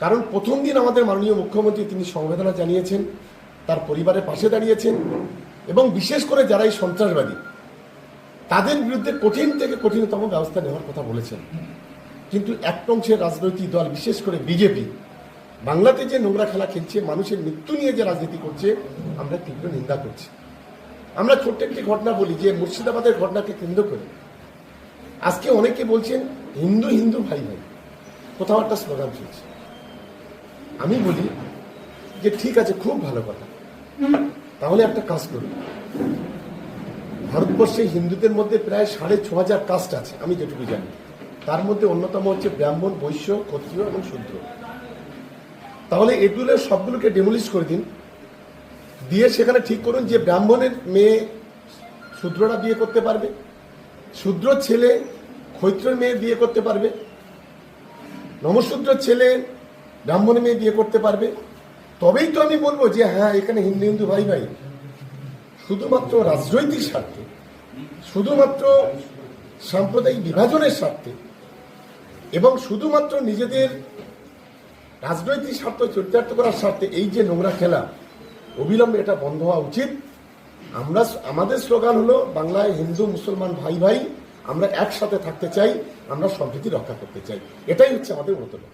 কারণ প্রথম দিন আমাদের মাননীয় মুখ্যমন্ত্রী তিনি সমবেদনা জানিয়েছেন, তার পরিবারের পাশে দাঁড়িয়েছেন এবং বিশেষ করে যারা এই সন্ত্রাসবাদী তাদের বিরুদ্ধে কঠিন থেকে কঠিনতম ব্যবস্থা নেওয়ার কথা বলেছেন। কিন্তু একটা অংশের রাজনৈতিক দল, বিশেষ করে বিজেপি, বাংলাতে যে নোংরা খেলা খেলছে, মানুষের মৃত্যু নিয়ে যে রাজনীতি করছে, আমরা তীব্র নিন্দা করছি। আমরা ছোট্ট একটি ঘটনা বলি যে মুর্শিদাবাদের ঘটনাকে কেন্দ্র করে আজকে অনেকে বলছেন হিন্দু হিন্দু ভাই ভাই, কোথাও একটা স্লোগান চলছে। আমি বলি যে ঠিক আছে, খুব ভালো কথা, তাহলে একটা কাজ করুন। ভারতবর্ষে হিন্দুদের মধ্যে প্রায় 6,500 কাস্ট আছে আমি যেটুকু জানি। তার মধ্যে অন্যতম হচ্ছে ব্রাহ্মণ, বৈশ্য, ক্ষত্রিয় এবং শূদ্র। তাহলে এগুলোর সবগুলোকে ডেমোলিশ করে দিন, দিয়ে সেখানে ঠিক করুন যে ব্রাহ্মণের মেয়ে শূদ্ররা বিয়ে করতে পারবে, শূদ্র ছেলে ক্ষত্রিয়ের মেয়ে বিয়ে করতে পারবে, নমশূদ্র ছেলে ব্রাহ্মণের মেয়ে বিয়ে করতে পারবে। তবেই তো আমি বলবো যে হ্যাঁ, এখানে হিন্দু হিন্দু ভাই ভাই। শুধুমাত্র রাজনৈতিক স্বার্থে, শুধুমাত্র সাম্প্রদায়িক বিভাজনের স্বার্থে এবং শুধুমাত্র নিজেদের রাজনৈতিক স্বার্থ চরিতার্থ করার স্বার্থে এই যে নোংরা খেলা, অবিলম্বে এটা বন্ধ হওয়া উচিত। আমাদের স্লোগান হলো বাংলায় হিন্দু মুসলমান ভাই ভাই, আমরা একসাথে থাকতে চাই, আমরা সম্প্রীতি রক্ষা করতে চাই, এটাই হচ্ছে আমাদের মতলব।